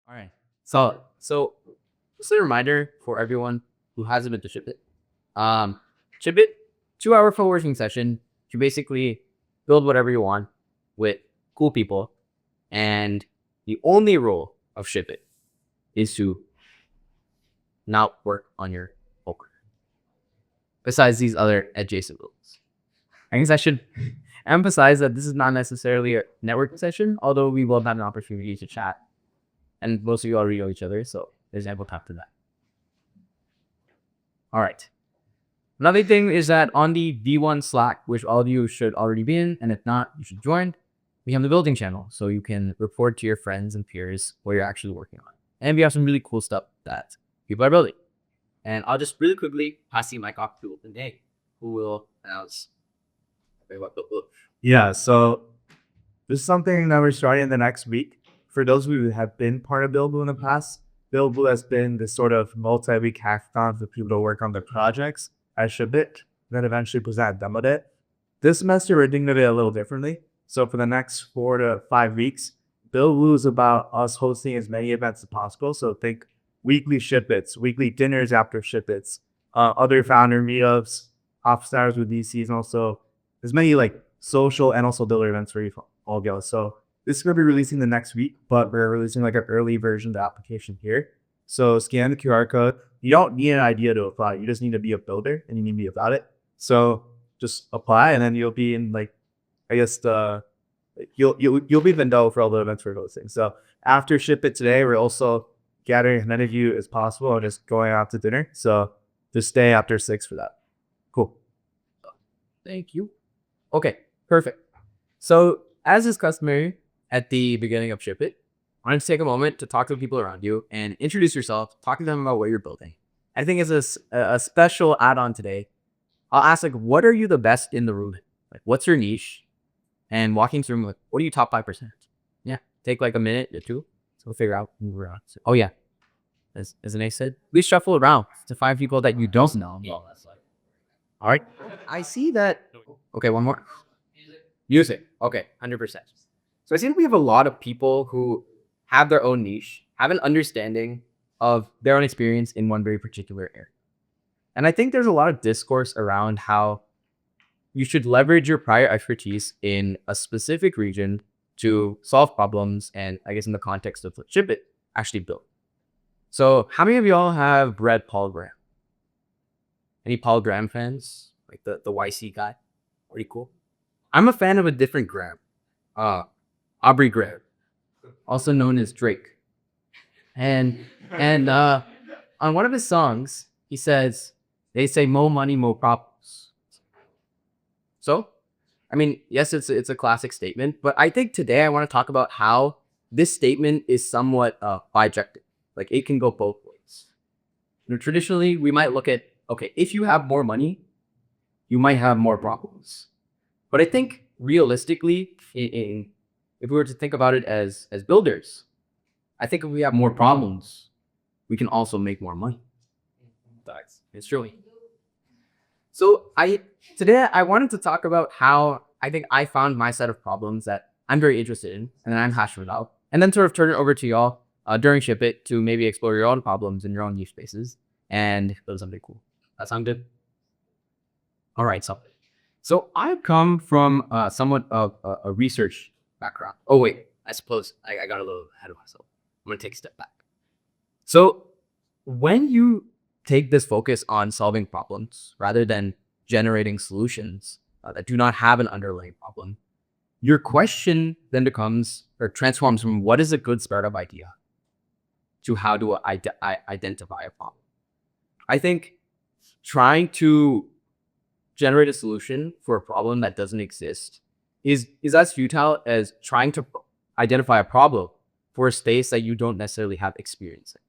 All right. So just a reminder for everyone who hasn't been to Ship It. Ship It, 2 hour full working session. You basically build whatever you want with cool people. And the only rule of Ship It is to not work on your poker. Besides these other adjacent rules. I guess I should emphasize that this is not necessarily a networking session, although we will have an opportunity to chat. And most of you already know each other, so there's ample time to that. All right. Another thing is that on the V1 Slack, which all of you should already be in, and if not, you should join, we have the building channel, so you can report to your friends and peers what you're actually working on. And we have some really cool stuff that people are building. And I'll just really quickly pass the mic off to Day, who will announce what the book. Yeah, so this is something that we're starting in the next week. For those of you who have been part of Build Blue in the past, Build Blue has been this sort of multi-week hackathon for people to work on their projects at Shipit, then eventually present a demo it. This semester, we're doing it a little differently. So for the next 4 to 5 weeks, Build Blue is about us hosting as many events as possible. So think weekly Shipits, weekly dinners after Shipits, other founder meetups, office hours with VCs, and also as many like social and also builder events for you all go. So this is going to be releasing the next week, but we're releasing like an early version of the application here. So scan the QR code. You don't need an idea to apply. You just need to be a builder and you need to be about it. So just apply and then you'll be in like, I guess you'll be the know for all the events we're hosting. So after Ship It today, we're also gathering as many of you as possible and just going out to dinner. So just stay after 6 for that. Cool. Thank you. Okay, perfect. So as is customary at the beginning of Ship It, I want to take a moment to talk to the people around you and introduce yourself, talk to them about what you're building. I think as a special add-on today, I'll ask like, what are you the best in the room in? Like, what's your niche? And walking through, like, what are you top 5%? Yeah, take like a minute or two so we'll figure out who we're on. So, oh yeah, as Anay said, please shuffle around to find people that you don't know. All right, I see that. Okay, one more. Music. Okay, 100%. So I think we have a lot of people who have their own niche, have an understanding of their own experience in one very particular area. And I think there's a lot of discourse around how you should leverage your prior expertise in a specific region to solve problems and, I guess in the context of Ship It, actually build. So how many of y'all have read Paul Graham? Any Paul Graham fans? Like the YC guy? Pretty cool. I'm a fan of a different Graham. Aubrey Graham, also known as Drake. And on one of his songs, he says, they say more money, more problems. So, I mean, yes, it's a classic statement, but I think today I want to talk about how this statement is somewhat bijective. Like it can go both ways. You know, traditionally, we might look at, okay, if you have more money, you might have more problems. But I think realistically, if we were to think about it as builders, I think if we have more problems, we can also make more money. It's true. So today I wanted to talk about how I think I found my set of problems that I'm very interested in and that I'm passionate about, and then sort of turn it over to y'all during Ship It to maybe explore your own problems in your own niche spaces and build something cool. That sound good? All right, so I've come from somewhat of a research background. Oh wait, I suppose I got a little ahead of myself. I'm gonna take a step back. So when you take this focus on solving problems rather than generating solutions that do not have an underlying problem, your question then becomes or transforms from what is a good startup idea to how do I identify a problem. I think trying to generate a solution for a problem that doesn't exist is as futile as trying to identify a problem for a space that you don't necessarily have experience in.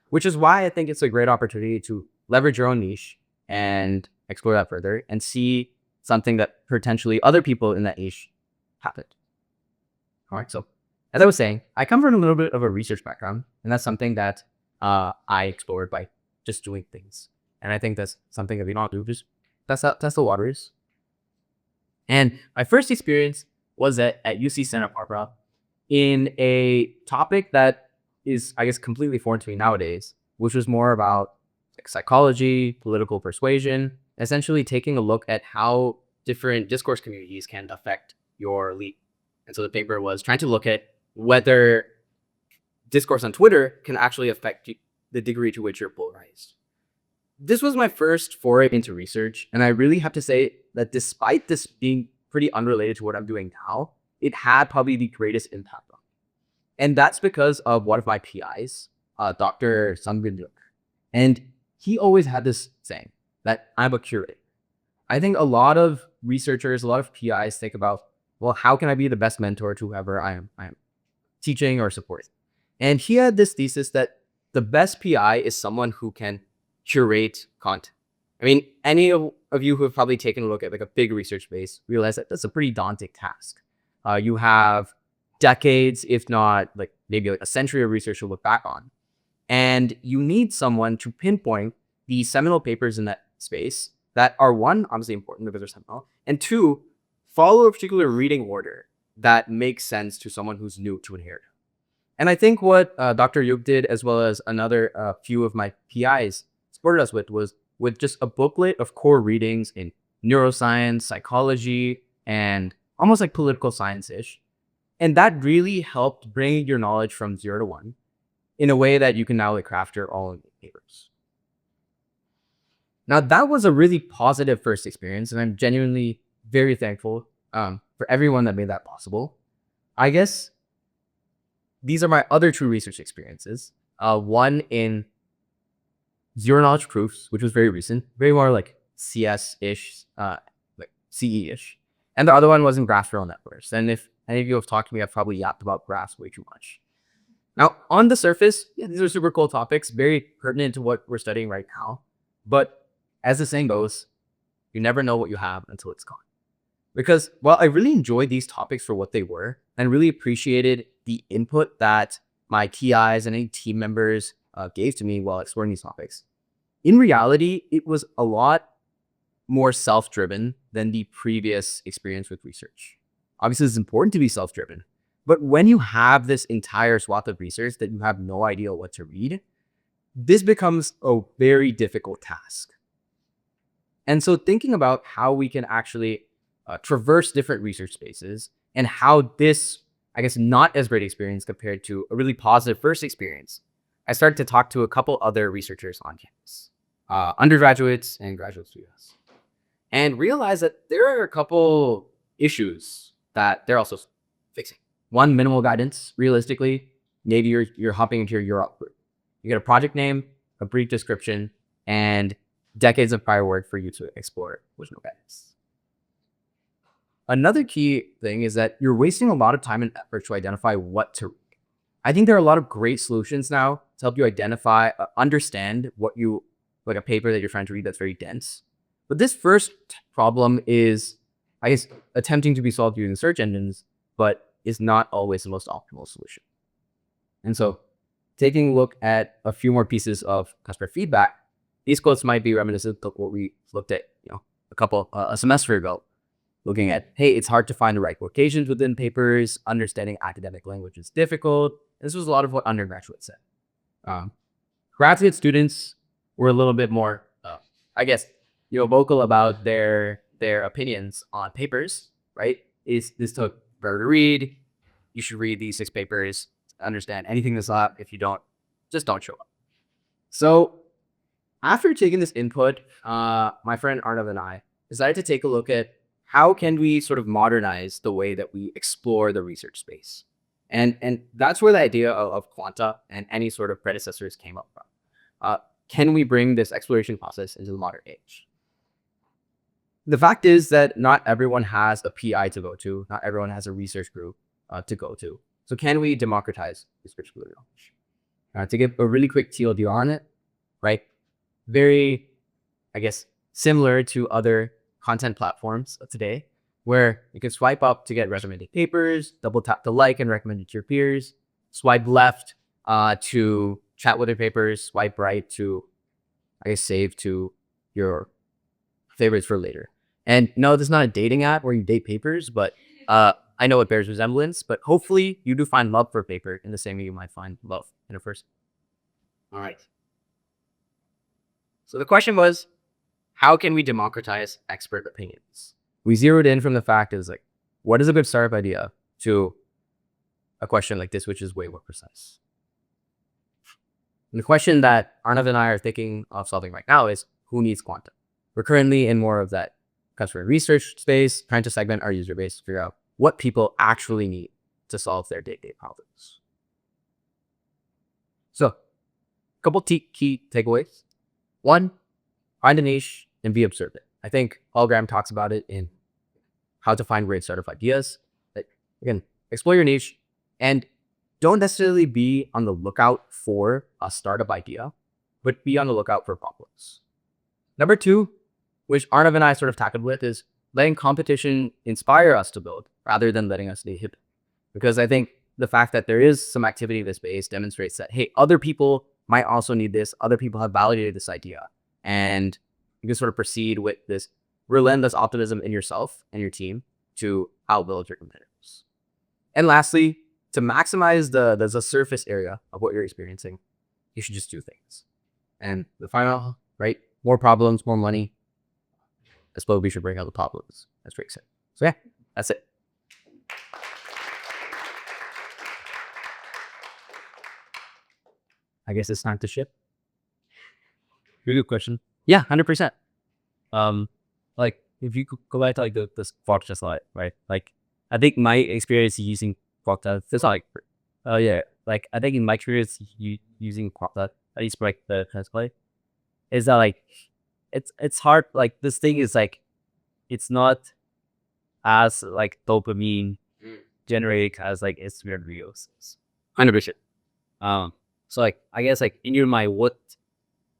Which is why I think it's a great opportunity to leverage your own niche and explore that further and see something that potentially other people in that niche haven't. All right, so as I was saying, I come from a little bit of a research background, and that's something that I explored by just doing things. And I think that's something that we don't do, just test the waters. And my first experience was at UC Santa Barbara in a topic that is, I guess, completely foreign to me nowadays, which was more about like psychology, political persuasion, essentially taking a look at how different discourse communities can affect your lead. And so the paper was trying to look at whether discourse on Twitter can actually affect the degree to which you're polarized. This was my first foray into research, and I really have to say that despite this being pretty unrelated to what I'm doing now, it had probably the greatest impact on me. And that's because of one of my PIs, Dr. Sangbin. And he always had this saying that I'm a curator. I think a lot of researchers, a lot of PIs think about, well, how can I be the best mentor to whoever I am teaching or supporting? And he had this thesis that the best PI is someone who can curate content. I mean, any of you who have probably taken a look at like a big research base realize that that's a pretty daunting task. You have decades, if not like maybe like a century of research to look back on. And you need someone to pinpoint the seminal papers in that space that are, one, obviously important because they're seminal, and two, follow a particular reading order that makes sense to someone who's new to an area. And I think what Dr. Yuk did, as well as another few of my PIs supported us with, was with just a booklet of core readings in neuroscience, psychology, and almost like political science-ish. And that really helped bring your knowledge from 0 to 1 in a way that you can now like craft your own papers. Now, that was a really positive first experience, and I'm genuinely very thankful for everyone that made that possible. I guess these are my other true research experiences. One in zero knowledge proofs, which was very recent, very more like CS-ish, like CE-ish. And the other one was in graph neural networks. And if any of you have talked to me, I've probably yapped about graphs way too much. Now, on the surface, yeah, these are super cool topics, very pertinent to what we're studying right now. But as the saying goes, you never know what you have until it's gone. Because while I really enjoyed these topics for what they were, and really appreciated the input that my TIs and any team members gave to me while exploring these topics, in reality, it was a lot more self-driven than the previous experience with research. Obviously, it's important to be self-driven, but when you have this entire swath of research that you have no idea what to read, this becomes a very difficult task. And so thinking about how we can actually traverse different research spaces and how this, I guess, not as great experience compared to a really positive first experience, I started to talk to a couple other researchers on campus, undergraduates and graduate students, and realized that there are a couple issues that they're also fixing. One, minimal guidance. Realistically, maybe you're hopping into your Europe group. You get a project name, a brief description, and decades of prior work for you to explore with no guidance. Another key thing is that you're wasting a lot of time and effort to identify what to read. I think there are a lot of great solutions now to help you identify, understand what you, like a paper that you're trying to read that's very dense. But this first problem is, I guess, attempting to be solved using search engines, but is not always the most optimal solution. And so taking a look at a few more pieces of customer feedback, these quotes might be reminiscent of what we looked at, a semester ago, looking at, hey, it's hard to find the right quotations within papers, understanding academic language is difficult. This was a lot of what undergraduates said. Graduate students were a little bit more, vocal about their opinions on papers, right? Is this took forever to read? You should read these 6 papers to understand anything that's up. If you don't, just don't show up. So after taking this input, my friend Arnav and I decided to take a look at how can we sort of modernize the way that we explore the research space. And that's where the idea of Quanta and any sort of predecessors came up from. Can we bring this exploration process into the modern age? The fact is that not everyone has a PI to go to. Not everyone has a research group to go to. So can we democratize research knowledge? To give a really quick TLDR on it, right? Very, similar to other content platforms of today, where you can swipe up to get recommended papers, double tap to like and recommend it to your peers, swipe left to chat with your papers, swipe right to, save to your favorites for later. And no, this is not a dating app where you date papers, but I I know it bears resemblance, but hopefully you do find love for paper in the same way you might find love in a person. All right. So the question was, how can we democratize expert opinions? We zeroed in from the fact is like, what is a good startup idea to a question like this, which is way more precise. And the question that Arnav and I are thinking of solving right now is, who needs Quanta? We're currently in more of that customer research space, trying to segment our user base to figure out what people actually need to solve their day-to-day problems. So, a couple key takeaways. One, find a niche and be observant. I think Hologram talks about it in how to find great startup ideas. But again, explore your niche and don't necessarily be on the lookout for a startup idea, but be on the lookout for problems. Number two, which Arnav and I sort of tackled with, is letting competition inspire us to build rather than letting us inhibit. Because I think the fact that there is some activity in this space demonstrates that, hey, other people might also need this. Other people have validated this idea. And you can sort of proceed with this relentless optimism in yourself and your team to outbuild your competitors. And lastly, to maximize the surface area of what you're experiencing, you should just do things. And the final, right? More problems, more money. I suppose we should bring out the problems, as Drake said. So yeah, that's it. I guess it's time to ship. Really good question. Yeah, 100%. Like if you could go back to like this Quanta slide, right? Like I think my experience using Quanta, it's like, yeah, like I think in my experience using Quanta, at least for like the test play, is that like it's hard. Like this thing is like, it's not as like dopamine generated as like Instagram reels. 100%. So like I guess like in your mind, what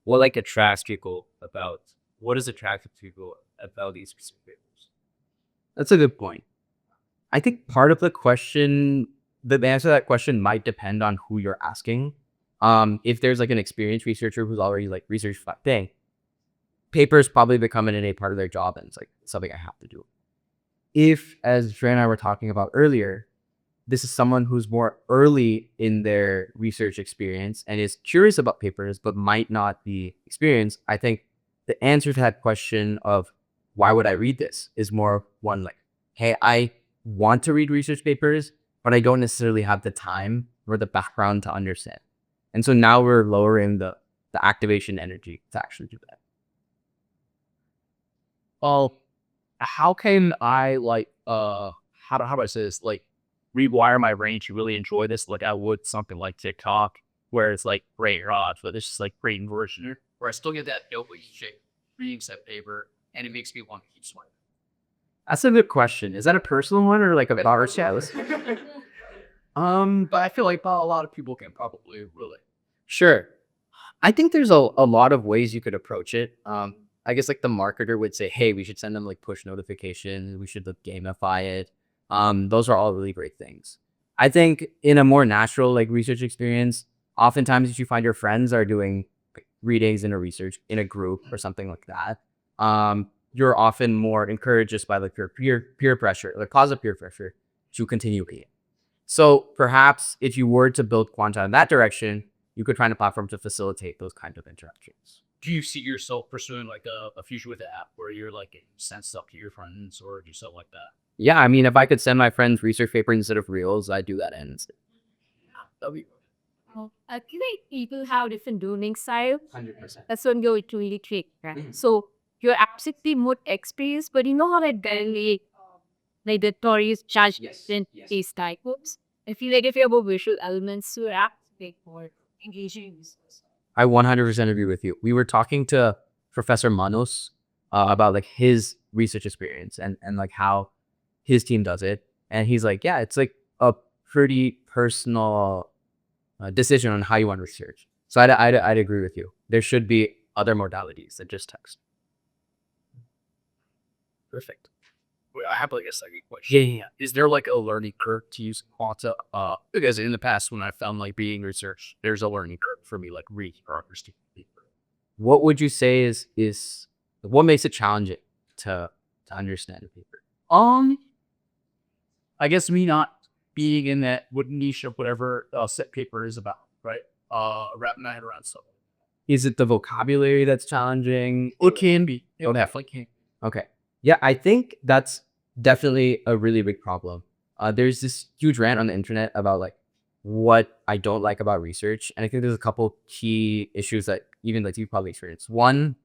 like attracts people about what is attractive to people about these specific papers? That's a good point. I think part of the question, the answer to that question might depend on who you're asking. If there's like an experienced researcher who's already like researched that thing, papers probably become an innate part of their job and it's like something I have to do. If, as Trey and I were talking about earlier, this is someone who's more early in their research experience and is curious about papers, but might not be experienced, I think the answer to that question of why would I read this is more one like, hey, I want to read research papers, but I don't necessarily have the time or the background to understand. And so now we're lowering the activation energy to actually do that. Well, how can I like how do I say this, like rewire my brain to really enjoy this like I would something like TikTok, where it's like great raw, but this is like great version where I still get that dopamine shake reading that paper and it makes me want to keep swimming. That's a good question. Is that a personal one or like a bar challenge? But I feel like a lot of people can probably relate. Sure. I think there's a lot of ways you could approach it. I guess like the marketer would say, hey, we should send them like push notifications. We should like, gamify it. Those are all really great things. I think in a more natural like research experience, oftentimes if you find your friends are doing like, readings in a research in a group or something like that, you're often more encouraged just by like your peer pressure, like positive peer pressure to continue reading. So perhaps if you were to build Quanta in that direction, you could find a platform to facilitate those kind of interactions. Do you see yourself pursuing like a future with the app where you're like send stuff to your friends or do something like that? Yeah, I mean, if I could send my friends research paper instead of reels, I'd do that instant. I feel like people have different learning styles. 100%. That's when you're really trick, right? So you're absolutely more experienced, but you know how like barely like the stories judgment case types. I feel like if you have a visual elements to your app, make more engaging users. I 100% agree with you. We were talking to Professor Manos about like his research experience and like how his team does it. And he's like, yeah, it's like a pretty personal decision on how you want to research. So I'd agree with you. There should be other modalities than just text. Perfect. Wait, I have like a second question. Yeah. Is there like a learning curve to use Quanta? Because in the past when I found like being research, there's a learning curve for me, like reading or understanding paper. What would you say is what makes it challenging to understand a paper? I guess me not being in that niche of whatever set paper is about, right? Wrapping my head around stuff. Is it the vocabulary that's challenging? It can be. It Okay. definitely can. Okay. Yeah, I think that's definitely a really big problem. There's this huge rant on the internet about like what I don't like about research. And I think there's a couple key issues that even like you've probably experienced. One,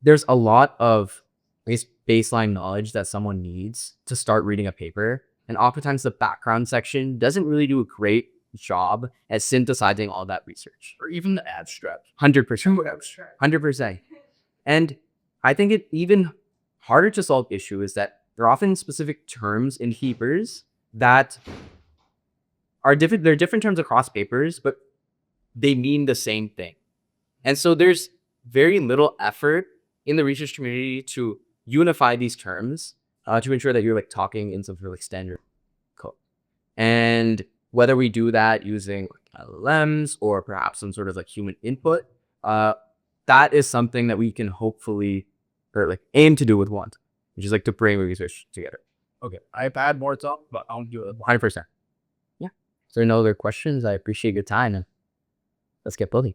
there's a lot of I guess baseline knowledge that someone needs to start reading a paper. And oftentimes the background section doesn't really do a great job at synthesizing all that research. Or even the abstract. 100%. Abstract. 100%. And I think it even harder to solve issue is that there are often specific terms in papers that are different. They're different terms across papers, but they mean the same thing. And so there's very little effort in the research community to unify these terms to ensure that you're like talking in some sort of like standard code. And whether we do that using like LLMs or perhaps some sort of like human input, that is something that we can hopefully or like aim to do with Quanta, which is like to bring research together. Okay. I've had more talk, but I'll do it. 100%. Yeah. Is there no other questions? I appreciate your time and let's get building.